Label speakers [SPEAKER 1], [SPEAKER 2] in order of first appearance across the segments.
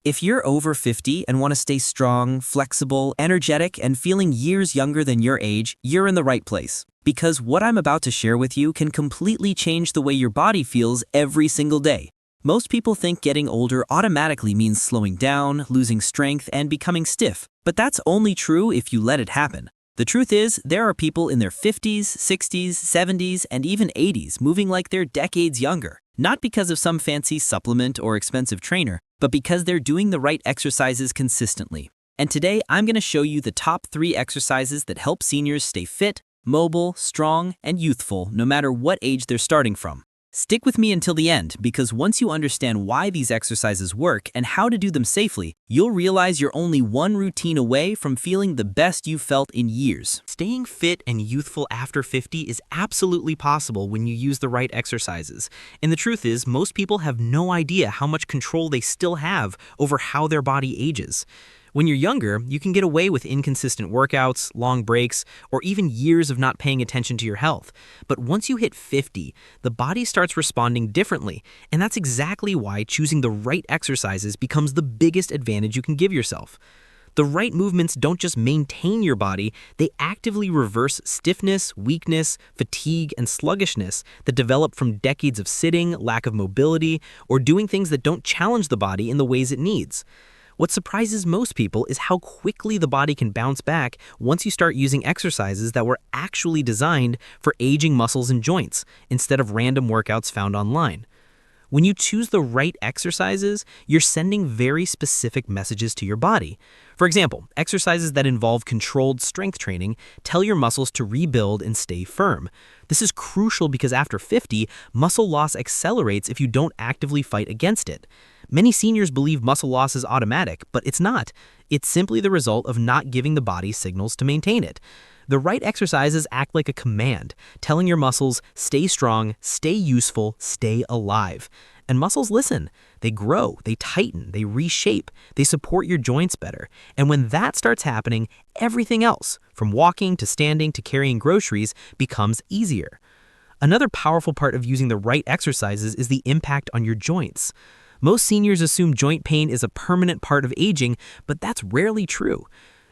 [SPEAKER 1] If you're over 50 and want to stay strong, flexible, energetic, and feeling years younger than your age, you're in the right place. Because what I'm about to share with you can completely change the way your body feels every single day. Most people think getting older automatically means slowing down, losing strength, and becoming stiff. But that's only true if you let it happen. The truth is, there are people in their 50s, 60s, 70s, and even 80s moving like they're decades younger. Not because of some fancy supplement or expensive trainer, but because they're doing the right exercises consistently. And today, I'm going to show you the top 3 exercises that help seniors stay fit, mobile, strong, and youthful no matter what age they're starting from. Stick with me until the end, because once you understand why these exercises work and how to do them safely, you'll realize you're only one routine away from feeling the best you've felt in years.
[SPEAKER 2] Staying fit and youthful after 50 is absolutely possible when you use the right exercises. And the truth is, most people have no idea how much control they still have over how their body ages. When you're younger, you can get away with inconsistent workouts, long breaks, or even years of not paying attention to your health. But once you hit 50, the body starts responding differently, and that's exactly why choosing the right exercises becomes the biggest advantage you can give yourself. The right movements don't just maintain your body, they actively reverse stiffness, weakness, fatigue, and sluggishness that develop from decades of sitting, lack of mobility, or doing things that don't challenge the body in the ways it needs. What surprises most people is how quickly the body can bounce back once you start using exercises that were actually designed for aging muscles and joints, instead of random workouts found online. When you choose the right exercises, you're sending very specific messages to your body. For example, exercises that involve controlled strength training tell your muscles to rebuild and stay firm. This is crucial because after 50, muscle loss accelerates if you don't actively fight against it. Many seniors believe muscle loss is automatic, but it's not. It's simply the result of not giving the body signals to maintain it. The right exercises act like a command, telling your muscles, stay strong, stay useful, stay alive. And muscles listen. They grow, they tighten, they reshape, they support your joints better. And when that starts happening, everything else, from walking to standing to carrying groceries, becomes easier. Another powerful part of using the right exercises is the impact on your joints. Most seniors assume joint pain is a permanent part of aging, but that's rarely true.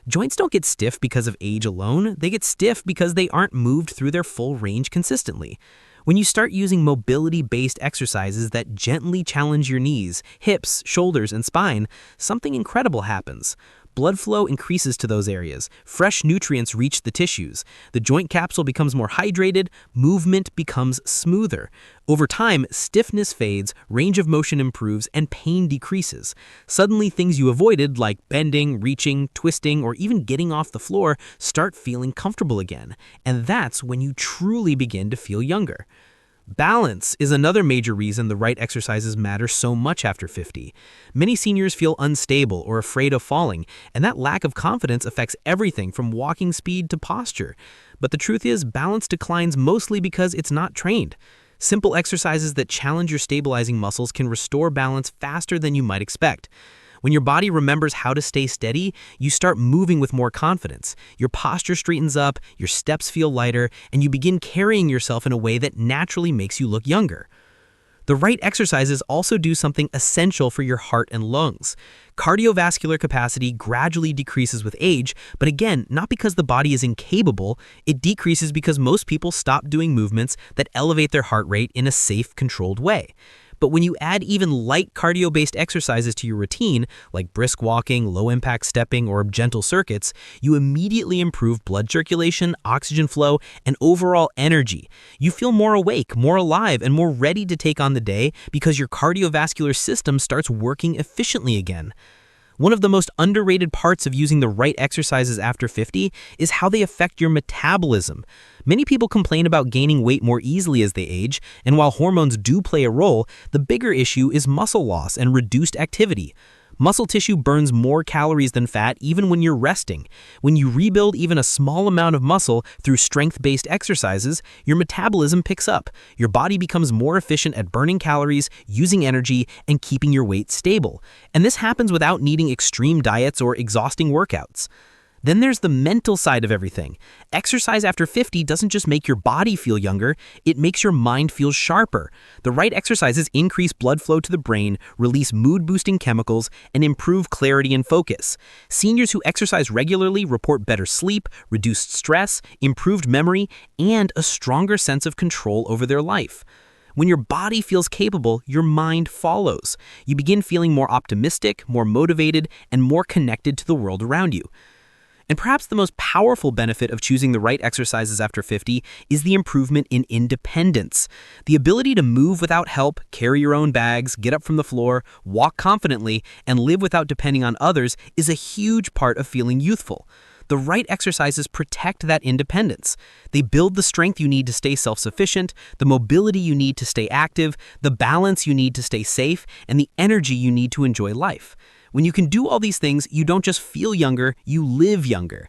[SPEAKER 2] Joints don't get stiff because of age alone, they get stiff because they aren't moved through their full range consistently. When you start using mobility-based exercises that gently challenge your knees, hips, shoulders, and spine, something incredible happens. Blood flow increases to those areas, fresh nutrients reach the tissues, the joint capsule becomes more hydrated, movement becomes smoother. Over time, stiffness fades, range of motion improves, and pain decreases. Suddenly, things you avoided, like bending, reaching, twisting, or even getting off the floor, start feeling comfortable again. And that's when you truly begin to feel younger. Balance is another major reason the right exercises matter so much after 50. Many seniors feel unstable or afraid of falling, and that lack of confidence affects everything from walking speed to posture. But the truth is, balance declines mostly because it's not trained. Simple exercises that challenge your stabilizing muscles can restore balance faster than you might expect. When your body remembers how to stay steady, you start moving with more confidence. Your posture straightens up, your steps feel lighter, and you begin carrying yourself in a way that naturally makes you look younger. The right exercises also do something essential for your heart and lungs. Cardiovascular capacity gradually decreases with age, but again, not because the body is incapable, it decreases because most people stop doing movements that elevate their heart rate in a safe, controlled way. But when you add even light cardio-based exercises to your routine, like brisk walking, low-impact stepping, or gentle circuits, you immediately improve blood circulation, oxygen flow, and overall energy. You feel more awake, more alive, and more ready to take on the day because your cardiovascular system starts working efficiently again. One of the most underrated parts of using the right exercises after 50 is how they affect your metabolism. Many people complain about gaining weight more easily as they age, and while hormones do play a role, the bigger issue is muscle loss and reduced activity. Muscle tissue burns more calories than fat even when you're resting. When you rebuild even a small amount of muscle through strength-based exercises, your metabolism picks up. Your body becomes more efficient at burning calories, using energy, and keeping your weight stable. And this happens without needing extreme diets or exhausting workouts. Then there's the mental side of everything. Exercise after 50 doesn't just make your body feel younger, it makes your mind feel sharper. The right exercises increase blood flow to the brain, release mood-boosting chemicals, and improve clarity and focus. Seniors who exercise regularly report better sleep, reduced stress, improved memory, and a stronger sense of control over their life. When your body feels capable, your mind follows. You begin feeling more optimistic, more motivated, and more connected to the world around you. And perhaps the most powerful benefit of choosing the right exercises after 50 is the improvement in independence. The ability to move without help, carry your own bags, get up from the floor, walk confidently, and live without depending on others is a huge part of feeling youthful. The right exercises protect that independence. They build the strength you need to stay self-sufficient, the mobility you need to stay active, the balance you need to stay safe, and the energy you need to enjoy life. When you can do all these things, you don't just feel younger, you live younger.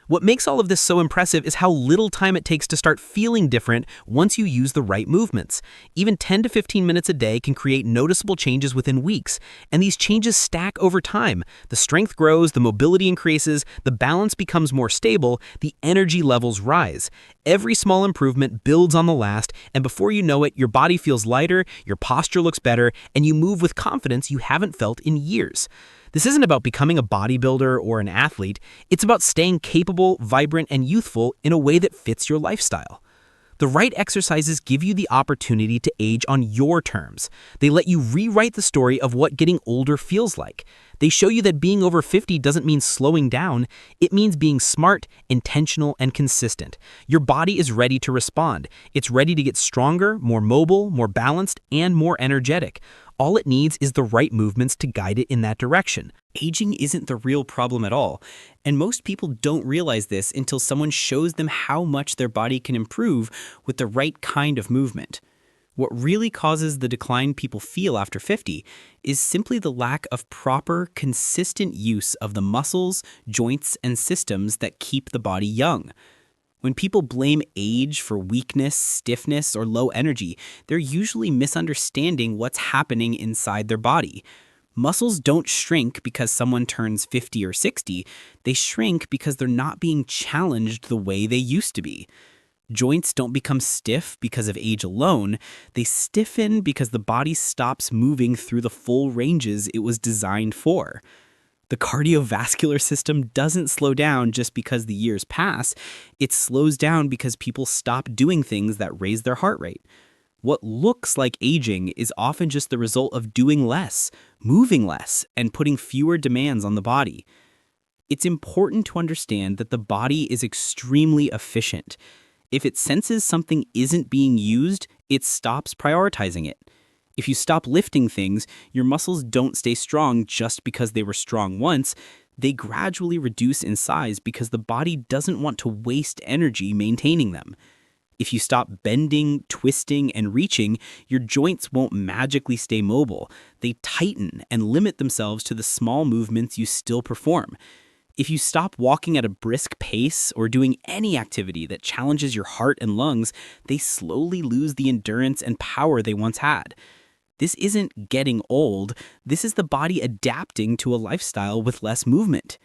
[SPEAKER 2] What makes all of this so impressive is how little time it takes to start feeling different once you use the right movements. Even 10 to 15 minutes a day can create noticeable changes within weeks, and these changes stack over time. The strength grows, the mobility increases, the balance becomes more stable, the energy levels rise. Every small improvement builds on the last, and before you know it, your body feels lighter, your posture looks better, and you move with confidence you haven't felt in years. This isn't about becoming a bodybuilder or an athlete. It's about staying capable, vibrant, and youthful in a way that fits your lifestyle. The right exercises give you the opportunity to age on your terms. They let you rewrite the story of what getting older feels like. They show you that being over 50 doesn't mean slowing down. It means being smart, intentional, and consistent. Your body is ready to respond. It's ready to get stronger, more mobile, more balanced, and more energetic. All it needs is the right movements to guide it in that direction.
[SPEAKER 1] Aging isn't the real problem at all, and most people don't realize this until someone shows them how much their body can improve with the right kind of movement. What really causes the decline people feel after 50 is simply the lack of proper, consistent use of the muscles, joints, and systems that keep the body young. When people blame age for weakness, stiffness, or low energy, they're usually misunderstanding what's happening inside their body. Muscles don't shrink because someone turns 50 or 60. They shrink because they're not being challenged the way they used to be. Joints don't become stiff because of age alone. They stiffen because the body stops moving through the full ranges it was designed for. The cardiovascular system doesn't slow down just because the years pass. It slows down because people stop doing things that raise their heart rate. What looks like aging is often just the result of doing less, moving less, and putting fewer demands on the body. It's important to understand that the body is extremely efficient. If it senses something isn't being used, it stops prioritizing it. If you stop lifting things, your muscles don't stay strong just because they were strong once. They gradually reduce in size because the body doesn't want to waste energy maintaining them. If you stop bending, twisting, and reaching, your joints won't magically stay mobile. They tighten and limit themselves to the small movements you still perform. If you stop walking at a brisk pace or doing any activity that challenges your heart and lungs, they slowly lose the endurance and power they once had. This isn't getting old, this is the body adapting to a lifestyle with less movement.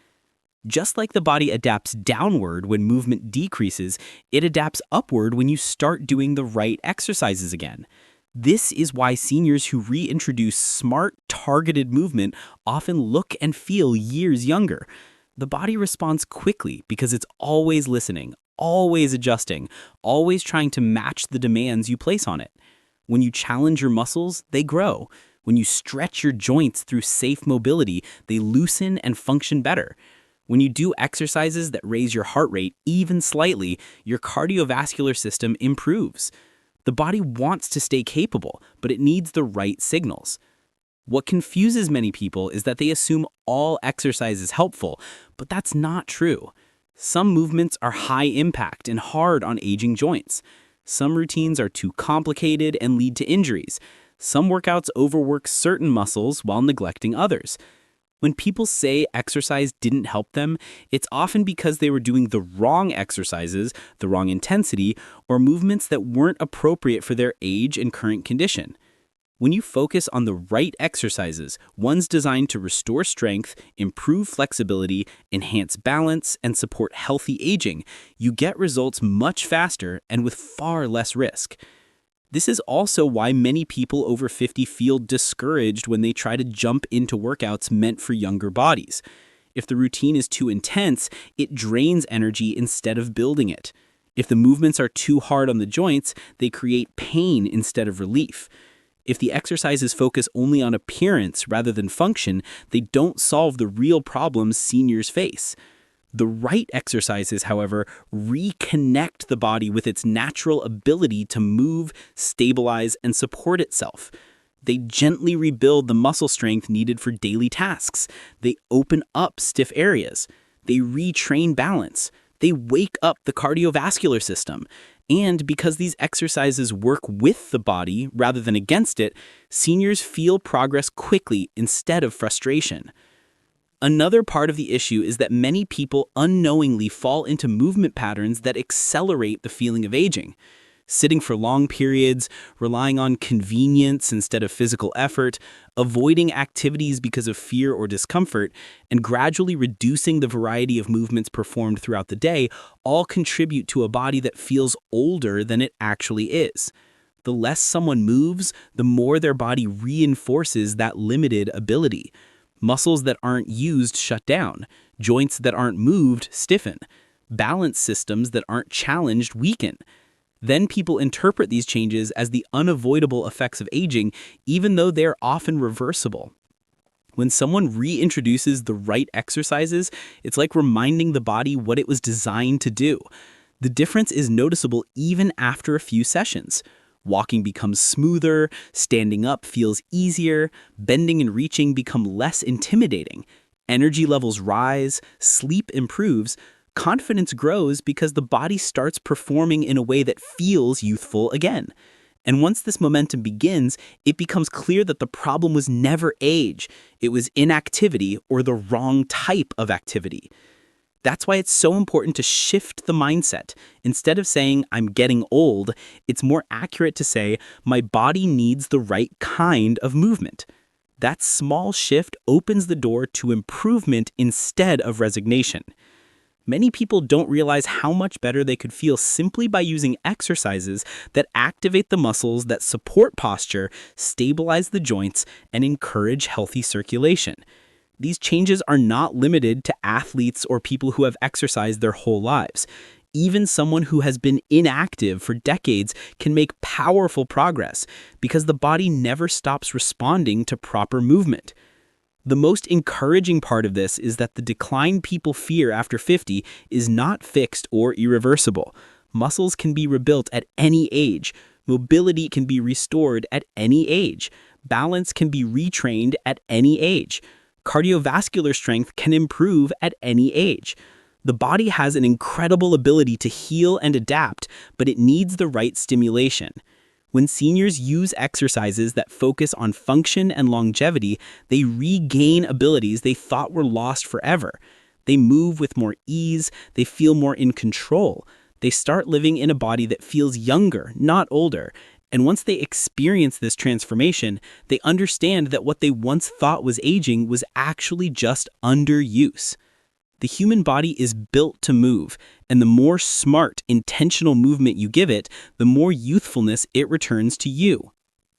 [SPEAKER 1] Just like the body adapts downward when movement decreases, it adapts upward when you start doing the right exercises again. This is why seniors who reintroduce smart, targeted movement often look and feel years younger. The body responds quickly because it's always listening, always adjusting, always trying to match the demands you place on it. When you challenge your muscles, they grow. When you stretch your joints through safe mobility, they loosen and function better. When you do exercises that raise your heart rate even slightly, your cardiovascular system improves. The body wants to stay capable, but it needs the right signals. What confuses many people is that they assume all exercise is helpful, but that's not true. Some movements are high impact and hard on aging joints. Some routines are too complicated and lead to injuries. Some workouts overwork certain muscles while neglecting others. When people say exercise didn't help them, it's often because they were doing the wrong exercises, the wrong intensity, or movements that weren't appropriate for their age and current condition.
[SPEAKER 3] When you focus on the right exercises, ones designed to restore strength, improve flexibility, enhance balance, and support healthy aging, you get results much faster and with far less risk. This is also why many people over 50 feel discouraged when they try to jump into workouts meant for younger bodies. If the routine is too intense, it drains energy instead of building it. If the movements are too hard on the joints, they create pain instead of relief. If the exercises focus only on appearance rather than function, they don't solve the real problems seniors face. The right exercises, however, reconnect the body with its natural ability to move, stabilize, and support itself. They gently rebuild the muscle strength needed for daily tasks. They open up stiff areas. They retrain balance. They wake up the cardiovascular system. And because these exercises work with the body rather than against it, seniors feel progress quickly instead of frustration. Another part of the issue is that many people unknowingly fall into movement patterns that accelerate the feeling of aging. Sitting for long periods, relying on convenience instead of physical effort, avoiding activities because of fear or discomfort, and gradually reducing the variety of movements performed throughout the day all contribute to a body that feels older than it actually is. The less someone moves, the more their body reinforces that limited ability. Muscles that aren't used shut down. Joints that aren't moved stiffen. Balance systems that aren't challenged weaken. Then people interpret these changes as the unavoidable effects of aging, even though they are often reversible. When someone reintroduces the right exercises, it's like reminding the body what it was designed to do. The difference is noticeable even after a few sessions. Walking becomes smoother, standing up feels easier, bending and reaching become less intimidating. Energy levels rise, sleep improves, confidence grows because the body starts performing in a way that feels youthful again. And once this momentum begins, it becomes clear that the problem was never age. It was inactivity or the wrong type of activity. That's why it's so important to shift the mindset. Instead of saying, I'm getting old, it's more accurate to say, my body needs the right kind of movement. That small shift opens the door to improvement instead of resignation. Many people don't realize how much better they could feel simply by using exercises that activate the muscles that support posture, stabilize the joints, and encourage healthy circulation. These changes are not limited to athletes or people who have exercised their whole lives. Even someone who has been inactive for decades can make powerful progress because the body never stops responding to proper movement. The most encouraging part of this is that the decline people fear after 50 is not fixed or irreversible. Muscles can be rebuilt at any age. Mobility can be restored at any age. Balance can be retrained at any age. Cardiovascular strength can improve at any age. The body has an incredible ability to heal and adapt, but it needs the right stimulation. When seniors use exercises that focus on function and longevity, they regain abilities they thought were lost forever. They move with more ease, they feel more in control. They start living in a body that feels younger, not older. And once they experience this transformation, they understand that what they once thought was aging was actually just underuse. The human body is built to move, and the more smart, intentional movement you give it, the more youthfulness it returns to you.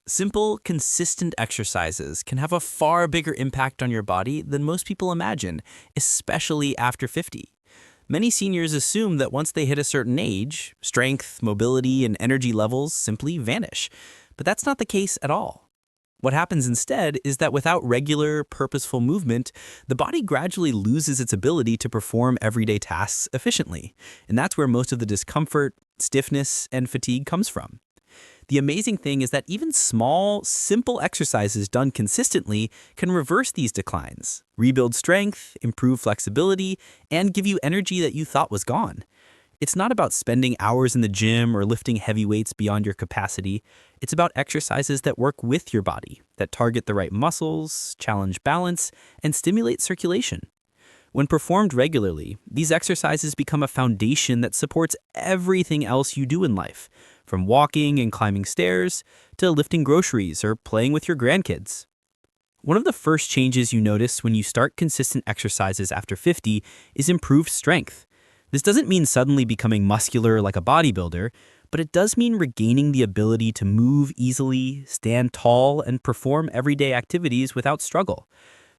[SPEAKER 2] Simple, consistent exercises can have a far bigger impact on your body than most people imagine, especially after 50. Many seniors assume that once they hit a certain age, strength, mobility, and energy levels simply vanish. But that's not the case at all. What happens instead is that without regular, purposeful movement, the body gradually loses its ability to perform everyday tasks efficiently. And that's where most of the discomfort, stiffness, and fatigue comes from. The amazing thing is that even small, simple exercises done consistently can reverse these declines, rebuild strength, improve flexibility, and give you energy that you thought was gone. It's not about spending hours in the gym or lifting heavy weights beyond your capacity. It's about exercises that work with your body, that target the right muscles, challenge balance, and stimulate circulation.
[SPEAKER 3] When performed regularly, these exercises become a foundation that supports everything else you do in life, from walking and climbing stairs to lifting groceries or playing with your grandkids. One of the first changes you notice when you start consistent exercises after 50 is improved strength. This doesn't mean suddenly becoming muscular like a bodybuilder, but it does mean regaining the ability to move easily, stand tall, and perform everyday activities without struggle.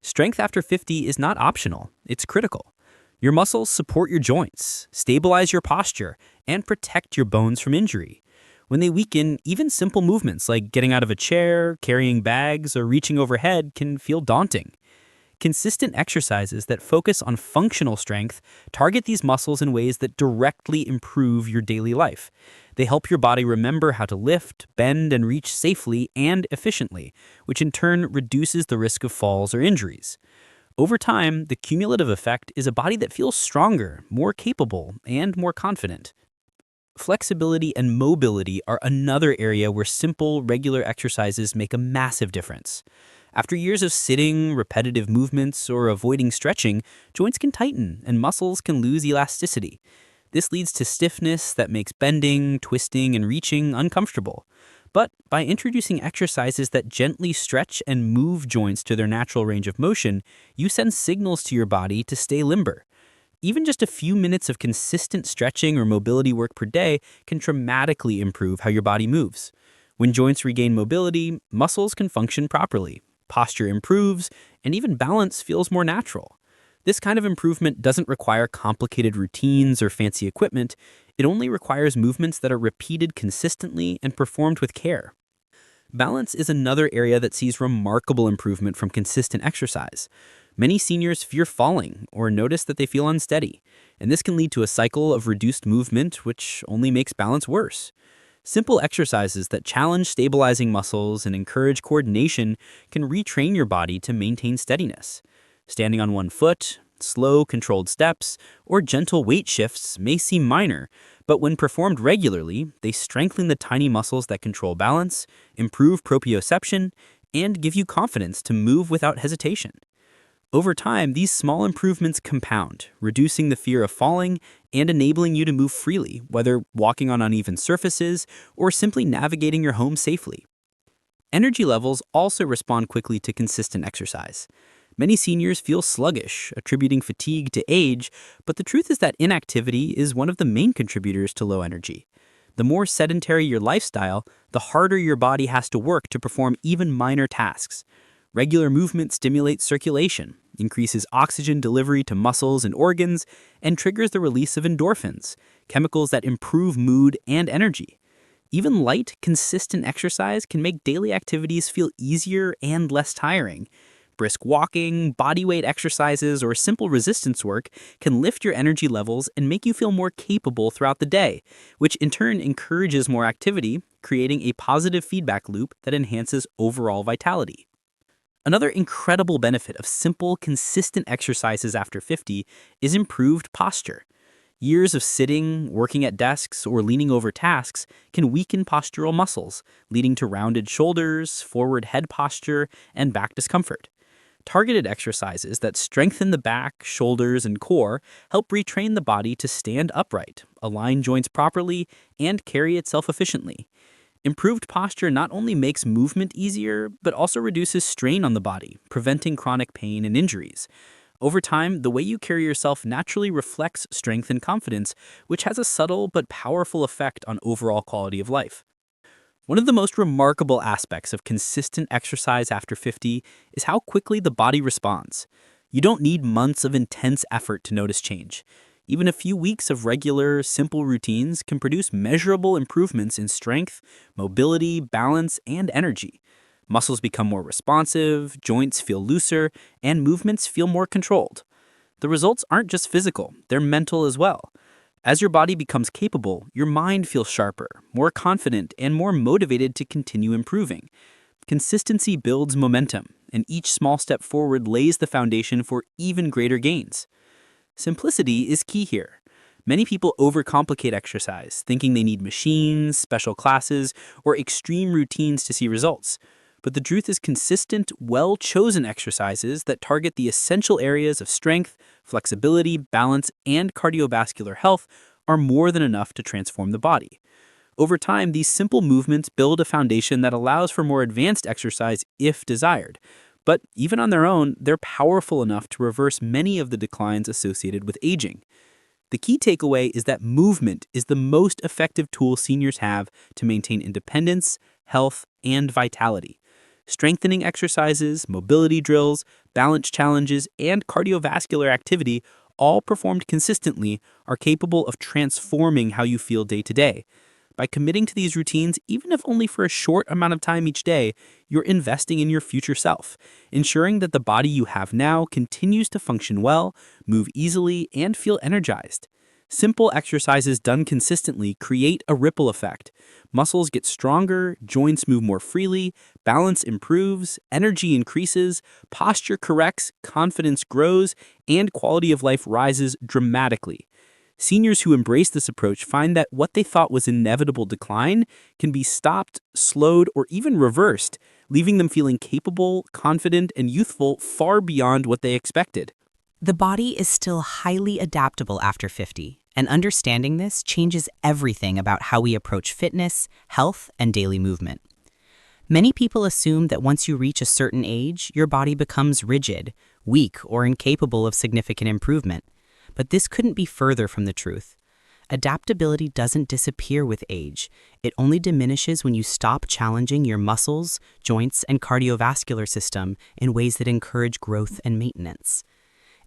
[SPEAKER 3] Strength after 50 is not optional, it's critical. Your muscles support your joints, stabilize your posture, and protect your bones from injury. When they weaken, even simple movements like getting out of a chair, carrying bags, or reaching overhead can feel daunting. Consistent exercises that focus on functional strength target these muscles in ways that directly improve your daily life. They help your body remember how to lift, bend, and reach safely and efficiently, which in turn reduces the risk of falls or injuries. Over time, the cumulative effect is a body that feels stronger, more capable, and more confident. Flexibility and mobility are another area where simple, regular exercises make a massive difference. After years of sitting, repetitive movements, or avoiding stretching, joints can tighten and muscles can lose elasticity. This leads to stiffness that makes bending, twisting, and reaching uncomfortable. But by introducing exercises that gently stretch and move joints to their natural range of motion, you send signals to your body to stay limber. Even just a few minutes of consistent stretching or mobility work per day can dramatically improve how your body moves. When joints regain mobility, muscles can function properly, posture improves, and even balance feels more natural. This kind of improvement doesn't require complicated routines or fancy equipment. It only requires movements that are repeated consistently and performed with care. Balance is another area that sees remarkable improvement from consistent exercise. Many seniors fear falling or notice that they feel unsteady, and this can lead to a cycle of reduced movement, which only makes balance worse. Simple exercises that challenge stabilizing muscles and encourage coordination can retrain your body to maintain steadiness. Standing on one foot, slow, controlled steps, or gentle weight shifts may seem minor, but when performed regularly, they strengthen the tiny muscles that control balance, improve proprioception, and give you confidence to move without hesitation. Over time, these small improvements compound, reducing the fear of falling and enabling you to move freely, whether walking on uneven surfaces or simply navigating your home safely. Energy levels also respond quickly to consistent exercise. Many seniors feel sluggish, attributing fatigue to age, but the truth is that inactivity is one of the main contributors to low energy. The more sedentary your lifestyle, the harder your body has to work to perform even minor tasks. Regular movement stimulates circulation, increases oxygen delivery to muscles and organs, and triggers the release of endorphins, chemicals that improve mood and energy. Even light, consistent exercise can make daily activities feel easier and less tiring. Brisk walking, bodyweight exercises, or simple resistance work can lift your energy levels and make you feel more capable throughout the day, which in turn encourages more activity, creating a positive feedback loop that enhances overall vitality. Another incredible benefit of simple, consistent exercises after 50 is improved posture. Years of sitting, working at desks, or leaning over tasks can weaken postural muscles, leading to rounded shoulders, forward head posture, and back discomfort. Targeted exercises that strengthen the back, shoulders, and core help retrain the body to stand upright, align joints properly, and carry itself efficiently. Improved posture not only makes movement easier, but also reduces strain on the body, preventing chronic pain and injuries. Over time, the way you carry yourself naturally reflects strength and confidence, which has a subtle but powerful effect on overall quality of life. One of the most remarkable aspects of consistent exercise after 50 is how quickly the body responds. You don't need months of intense effort to notice change. Even a few weeks of regular, simple routines can produce measurable improvements in strength, mobility, balance, and energy. Muscles become more responsive, joints feel looser, and movements feel more controlled. The results aren't just physical, they're mental as well. As your body becomes capable, your mind feels sharper, more confident, and more motivated to continue improving. Consistency builds momentum, and each small step forward lays the foundation for even greater gains. Simplicity is key here. Many people overcomplicate exercise, thinking they need machines, special classes, or extreme routines to see results. But the truth is consistent, well-chosen exercises that target the essential areas of strength, flexibility, balance, and cardiovascular health are more than enough to transform the body. Over time, these simple movements build a foundation that allows for more advanced exercise if desired. But even on their own, they're powerful enough to reverse many of the declines associated with aging. The key takeaway is that movement is the most effective tool seniors have to maintain independence, health, and vitality. Strengthening exercises, mobility drills, balance challenges, and cardiovascular activity, all performed consistently, are capable of transforming how you feel day to day. By committing to these routines, even if only for a short amount of time each day, you're investing in your future self, ensuring that the body you have now continues to function well, move easily, and feel energized. Simple exercises done consistently create a ripple effect. Muscles get stronger, joints move more freely, balance improves, energy increases, posture corrects, confidence grows, and quality of life rises dramatically. Seniors who embrace this approach find that what they thought was inevitable decline can be stopped, slowed, or even reversed, leaving them feeling capable, confident, and youthful far beyond what they expected.
[SPEAKER 4] The body is still highly adaptable after 50, and understanding this changes everything about how we approach fitness, health, and daily movement. Many people assume that once you reach a certain age, your body becomes rigid, weak, or incapable of significant improvement. But this couldn't be further from the truth. Adaptability doesn't disappear with age. It only diminishes when you stop challenging your muscles, joints, and cardiovascular system in ways that encourage growth and maintenance.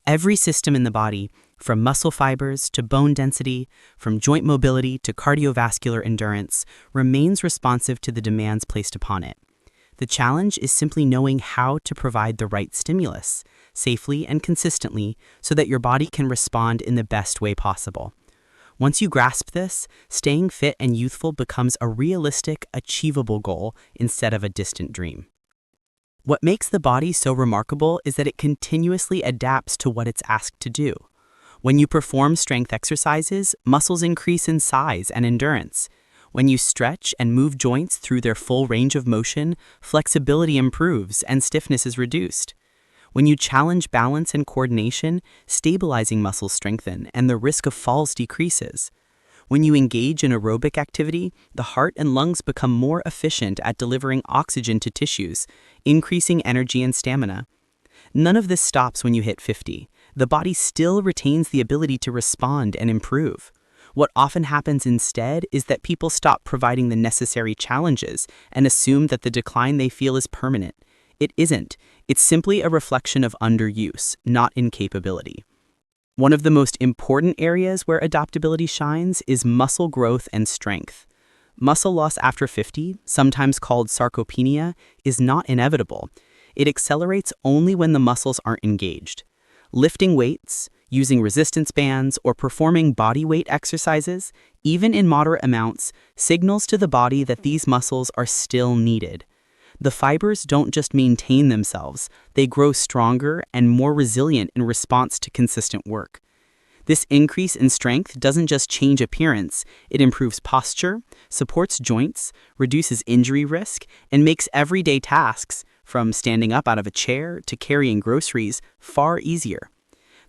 [SPEAKER 4] Every system in the body, from muscle fibers to bone density, from joint mobility to cardiovascular endurance, remains responsive to the demands placed upon it. The challenge is simply knowing how to provide the right stimulus, safely and consistently, so that your body can respond in the best way possible. Once you grasp this, staying fit and youthful becomes a realistic, achievable goal instead of a distant dream. What makes the body so remarkable is that it continuously adapts to what it's asked to do. When you perform strength exercises, muscles increase in size and endurance. When you stretch and move joints through their full range of motion, flexibility improves and stiffness is reduced. When you challenge balance and coordination, stabilizing muscles strengthen and the risk of falls decreases. When you engage in aerobic activity, the heart and lungs become more efficient at delivering oxygen to tissues, increasing energy and stamina. None of this stops when you hit 50. The body still retains the ability to respond and improve. What often happens instead is that people stop providing the necessary challenges and assume that the decline they feel is permanent. It isn't. It's simply a reflection of underuse, not incapability. One of the most important areas where adaptability shines is muscle growth and strength. Muscle loss after 50, sometimes called sarcopenia, is not inevitable. It accelerates only when the muscles aren't engaged. Lifting weights, using resistance bands, or performing body weight exercises, even in moderate amounts, signals to the body that these muscles are still needed. The fibers don't just maintain themselves, they grow stronger and more resilient in response to consistent work. This increase in strength doesn't just change appearance, it improves posture, supports joints, reduces injury risk, and makes everyday tasks, from standing up out of a chair to carrying groceries, far easier.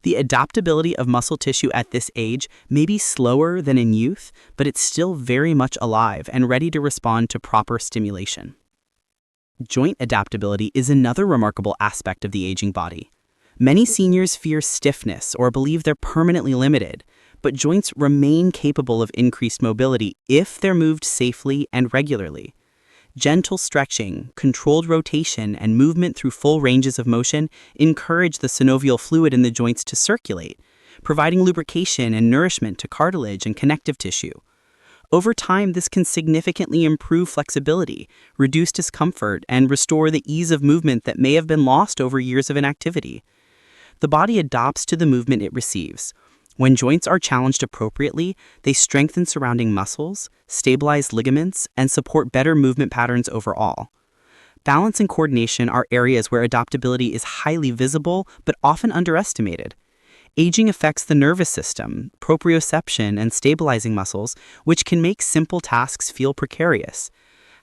[SPEAKER 4] The adaptability of muscle tissue at this age may be slower than in youth, but it's still very much alive and ready to respond to proper stimulation. Joint adaptability is another remarkable aspect of the aging body. Many seniors fear stiffness or believe they're permanently limited, but joints remain capable of increased mobility if they're moved safely and regularly. Gentle stretching, controlled rotation, and movement through full ranges of motion encourage the synovial fluid in the joints to circulate, providing lubrication and nourishment to cartilage and connective tissue. Over time, this can significantly improve flexibility, reduce discomfort, and restore the ease of movement that may have been lost over years of inactivity. The body adapts to the movement it receives. When joints are challenged appropriately, they strengthen surrounding muscles, stabilize ligaments, and support better movement patterns overall. Balance and coordination are areas where adaptability is highly visible but often underestimated. Aging affects the nervous system, proprioception, and stabilizing muscles, which can make simple tasks feel precarious.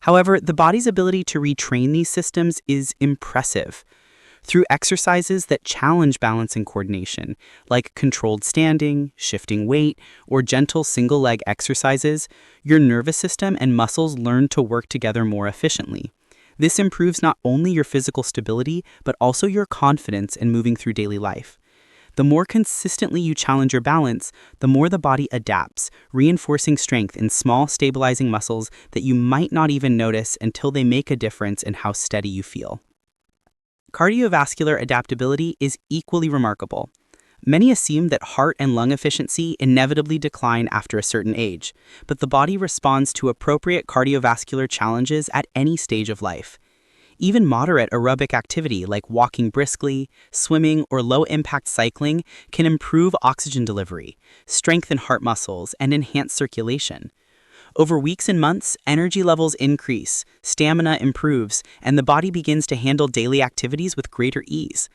[SPEAKER 4] However, the body's ability to retrain these systems is impressive. Through exercises that challenge balance and coordination, like controlled standing, shifting weight, or gentle single-leg exercises, your nervous system and muscles learn to work together more efficiently. This improves not only your physical stability, but also your confidence in moving through daily life. The more consistently you challenge your balance, the more the body adapts, reinforcing strength in small, stabilizing muscles that you might not even notice until they make a difference in how steady you feel. Cardiovascular adaptability is equally remarkable. Many assume that heart and lung efficiency inevitably decline after a certain age, but the body responds to appropriate cardiovascular challenges at any stage of life. Even moderate aerobic activity like walking briskly, swimming, or low-impact cycling can improve oxygen delivery, strengthen heart muscles, and enhance circulation. Over weeks and months, energy levels increase, stamina improves, and the body begins to handle daily activities with greater ease.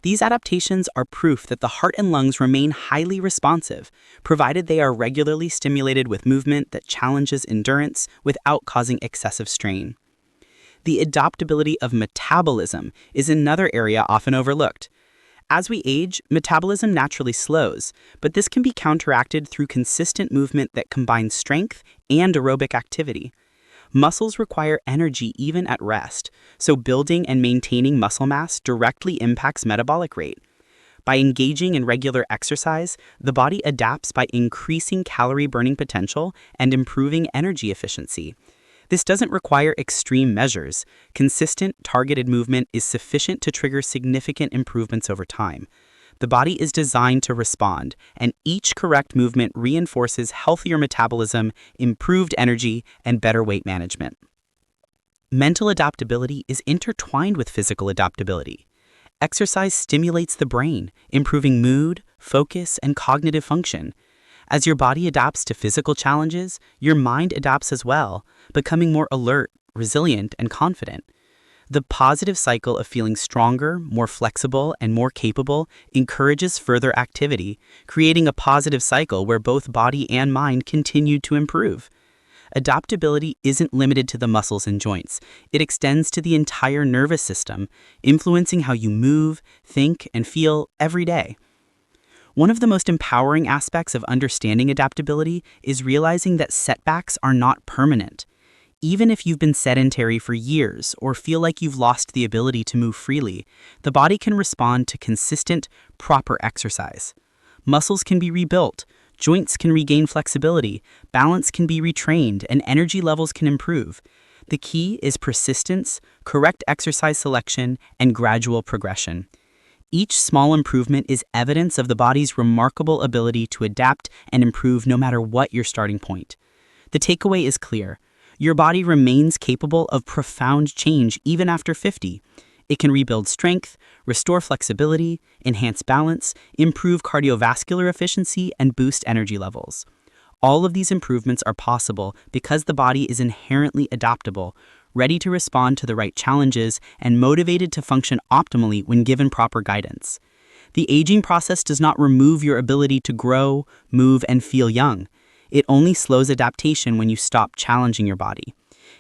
[SPEAKER 4] These adaptations are proof that the heart and lungs remain highly responsive, provided they are regularly stimulated with movement that challenges endurance without causing excessive strain. The adaptability of metabolism is another area often overlooked. As we age, metabolism naturally slows, but this can be counteracted through consistent movement that combines strength and aerobic activity. Muscles require energy even at rest, so building and maintaining muscle mass directly impacts metabolic rate. By engaging in regular exercise, the body adapts by increasing calorie burning potential and improving energy efficiency. This doesn't require extreme measures. Consistent, targeted movement is sufficient to trigger significant improvements over time. The body is designed to respond, and each correct movement reinforces healthier metabolism, improved energy, and better weight management. Mental adaptability is intertwined with physical adaptability. Exercise stimulates the brain, improving mood, focus, and cognitive function. As your body adapts to physical challenges, your mind adapts as well, becoming more alert, resilient, and confident. The positive cycle of feeling stronger, more flexible, and more capable encourages further activity, creating a positive cycle where both body and mind continue to improve. Adaptability isn't limited to the muscles and joints. It extends to the entire nervous system, influencing how you move, think, and feel every day. One of the most empowering aspects of understanding adaptability is realizing that setbacks are not permanent. Even if you've been sedentary for years or feel like you've lost the ability to move freely, the body can respond to consistent, proper exercise. Muscles can be rebuilt, joints can regain flexibility, balance can be retrained, and energy levels can improve. The key is persistence, correct exercise selection, and gradual progression. Each small improvement is evidence of the body's remarkable ability to adapt and improve no matter what your starting point. The takeaway is clear. Your body remains capable of profound change even after 50. It can rebuild strength, restore flexibility, enhance balance, improve cardiovascular efficiency, and boost energy levels. All of these improvements are possible because the body is inherently adaptable, ready to respond to the right challenges, and motivated to function optimally when given proper guidance. The aging process does not remove your ability to grow, move, and feel young. It only slows adaptation when you stop challenging your body.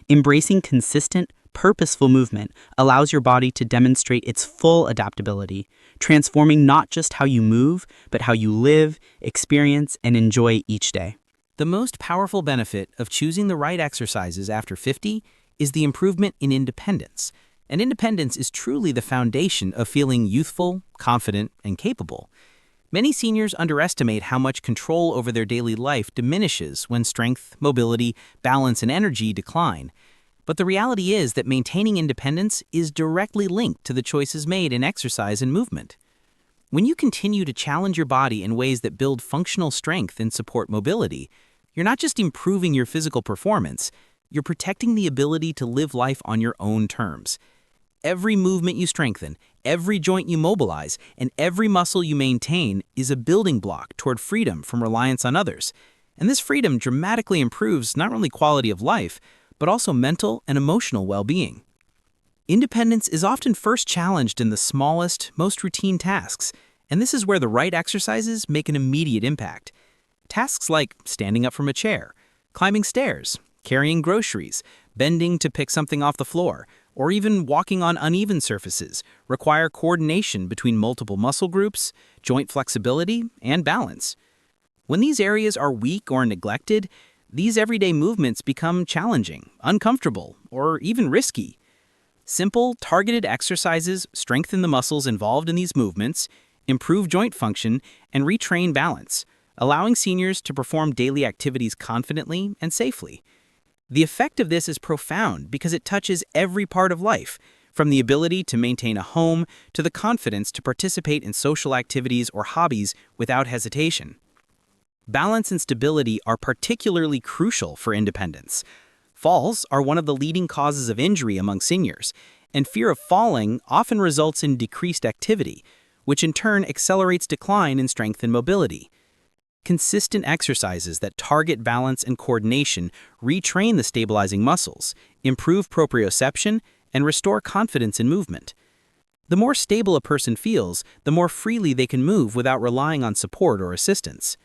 [SPEAKER 4] Embracing consistent, purposeful movement allows your body to demonstrate its full adaptability, transforming not just how you move, but how you live, experience, and enjoy each day.
[SPEAKER 1] The most powerful benefit of choosing the right exercises after 50 is the improvement in independence. And independence is truly the foundation of feeling youthful, confident, and capable. Many seniors underestimate how much control over their daily life diminishes when strength, mobility, balance, and energy decline. But the reality is that maintaining independence is directly linked to the choices made in exercise and movement. When you continue to challenge your body in ways that build functional strength and support mobility, you're not just improving your physical performance, you're protecting the ability to live life on your own terms. Every movement you strengthen, every joint you mobilize, and every muscle you maintain is a building block toward freedom from reliance on others. And this freedom dramatically improves not only quality of life, but also mental and emotional well-being. Independence is often first challenged in the smallest, most routine tasks, and this is where the right exercises make an immediate impact. Tasks like standing up from a chair, climbing stairs,
[SPEAKER 3] carrying groceries, bending to pick something off the floor, or even walking on uneven surfaces require coordination between multiple muscle groups, joint flexibility, and balance. When these areas are weak or neglected, these everyday movements become challenging, uncomfortable, or even risky. Simple, targeted exercises strengthen the muscles involved in these movements, improve joint function, and retrain balance, allowing seniors to perform daily activities confidently and safely. The effect of this is profound because it touches every part of life, from the ability to maintain a home to the confidence to participate in social activities or hobbies without hesitation. Balance and stability are particularly crucial for independence. Falls are one of the leading causes of injury among seniors, and fear of falling often results in decreased activity, which in turn accelerates decline in strength and mobility. Consistent exercises that target balance and coordination retrain the stabilizing muscles, improve proprioception, and restore confidence in movement. The more stable a person feels, the more freely they can move without relying on support or assistance.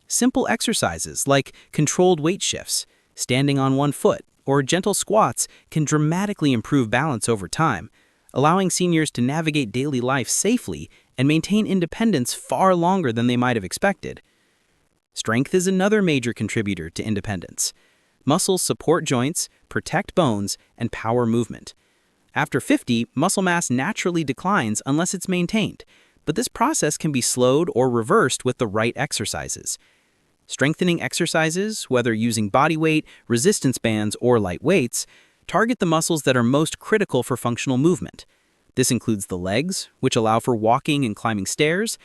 [SPEAKER 3] Simple exercises like controlled weight shifts, standing on one foot, or gentle squats can dramatically improve balance over time, allowing seniors to navigate daily life safely and maintain independence far longer than they might have expected. Strength is another major contributor to independence. Muscles support joints, protect bones, and power movement. After 50, muscle mass naturally declines unless it's maintained, but this process can be slowed or reversed with the right exercises. Strengthening exercises, whether using body weight, resistance bands, or light weights, target the muscles that are most critical for functional movement. This includes the legs, which allow for walking and climbing stairs,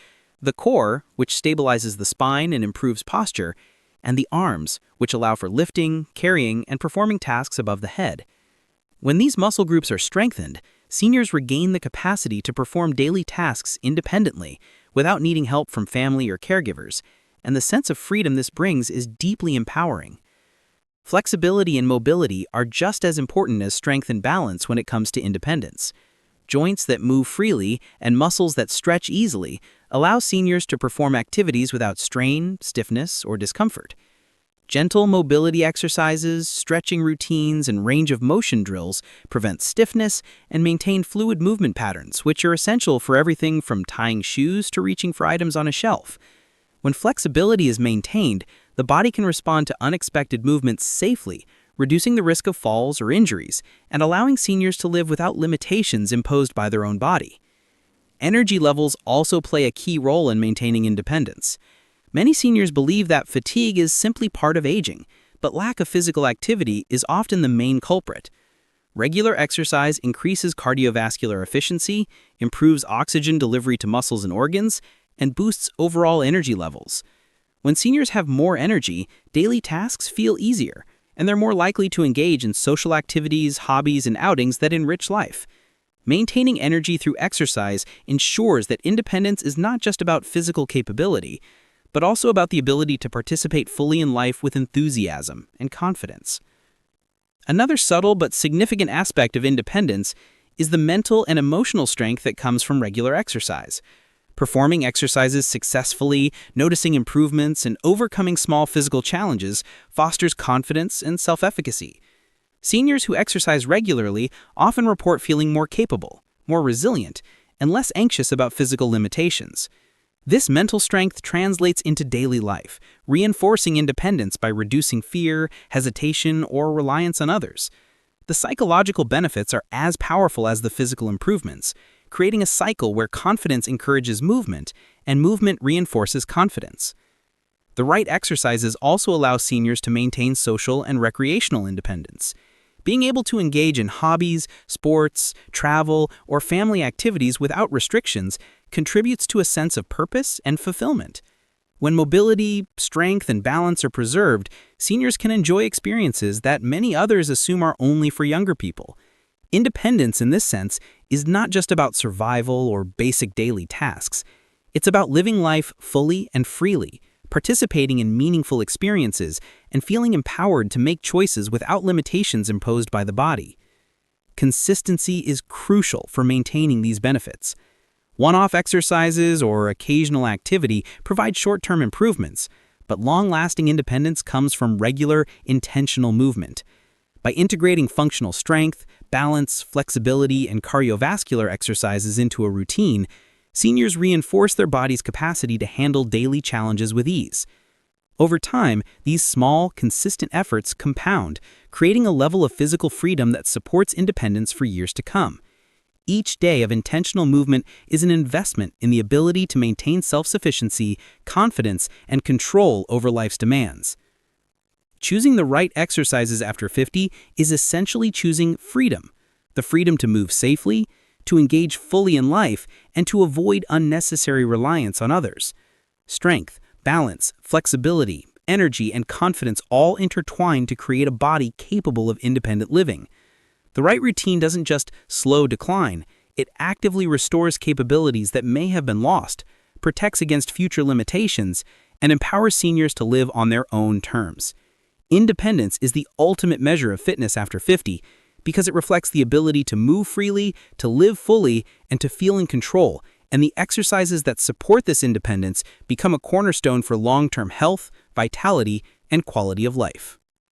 [SPEAKER 3] the core, which stabilizes the spine and improves posture, and the arms, which allow for lifting, carrying, and performing tasks above the head. When these muscle groups are strengthened, seniors regain the capacity to perform daily tasks independently without needing help from family or caregivers, and the sense of freedom this brings is deeply empowering. Flexibility and mobility are just as important as strength and balance when it comes to independence. Joints that move freely and muscles that stretch easily allow seniors to perform activities without strain, stiffness, or discomfort. Gentle mobility exercises, stretching routines, and range of motion drills prevent stiffness and maintain fluid movement patterns, which are essential for everything from tying shoes to reaching for items on a shelf. When flexibility is maintained, the body can respond to unexpected movements safely, reducing the risk of falls or injuries, and allowing seniors to live without limitations imposed by their own body. Energy levels also play a key role in maintaining independence. Many seniors believe that fatigue is simply part of aging, but lack of physical activity is often the main culprit. Regular exercise increases cardiovascular efficiency, improves oxygen delivery to muscles and organs, and boosts overall energy levels. When seniors have more energy, daily tasks feel easier, and they're more likely to engage in social activities, hobbies, and outings that enrich life. Maintaining energy through exercise ensures that independence is not just about physical capability, but also about the ability to participate fully in life with enthusiasm and confidence. Another subtle but significant aspect of independence is the mental and emotional strength that comes from regular exercise. Performing exercises successfully, noticing improvements, and overcoming small physical challenges fosters confidence and self-efficacy. Seniors who exercise regularly often report feeling more capable, more resilient, and less anxious about physical limitations. This mental strength translates into daily life, reinforcing independence by reducing fear, hesitation, or reliance on others. The psychological benefits are as powerful as the physical improvements, creating a cycle where confidence encourages movement and movement reinforces confidence. The right exercises also allow seniors to maintain social and recreational independence. Being able to engage in hobbies, sports, travel, or family activities without restrictions contributes to a sense of purpose and fulfillment. When mobility, strength, and balance are preserved, seniors can enjoy experiences that many others assume are only for younger people. Independence, in this sense, is not just about survival or basic daily tasks. It's about living life fully and freely, participating in meaningful experiences, and feeling empowered to make choices without limitations imposed by the body. Consistency is crucial for maintaining these benefits. One-off exercises or occasional activity provide short-term improvements, but long-lasting independence comes from regular, intentional movement. By integrating functional strength, balance, flexibility, and cardiovascular exercises into a routine, seniors reinforce their body's capacity to handle daily challenges with ease. Over time, these small, consistent efforts compound, creating a level of physical freedom that supports independence for years to come. Each day of intentional movement is an investment in the ability to maintain self-sufficiency, confidence, and control over life's demands. Choosing the right exercises after 50 is essentially choosing freedom, the freedom to move safely, to engage fully in life, and to avoid unnecessary reliance on others. Strength, balance, flexibility, energy, and confidence all intertwine to create a body capable of independent living. The right routine doesn't just slow decline, it actively restores capabilities that may have been lost, protects against future limitations, and empowers seniors to live on their own terms. Independence is the ultimate measure of fitness after 50 because it reflects the ability to move freely, to live fully, and to feel in control, and the exercises that support this independence become a cornerstone for long-term health, vitality, and quality of life.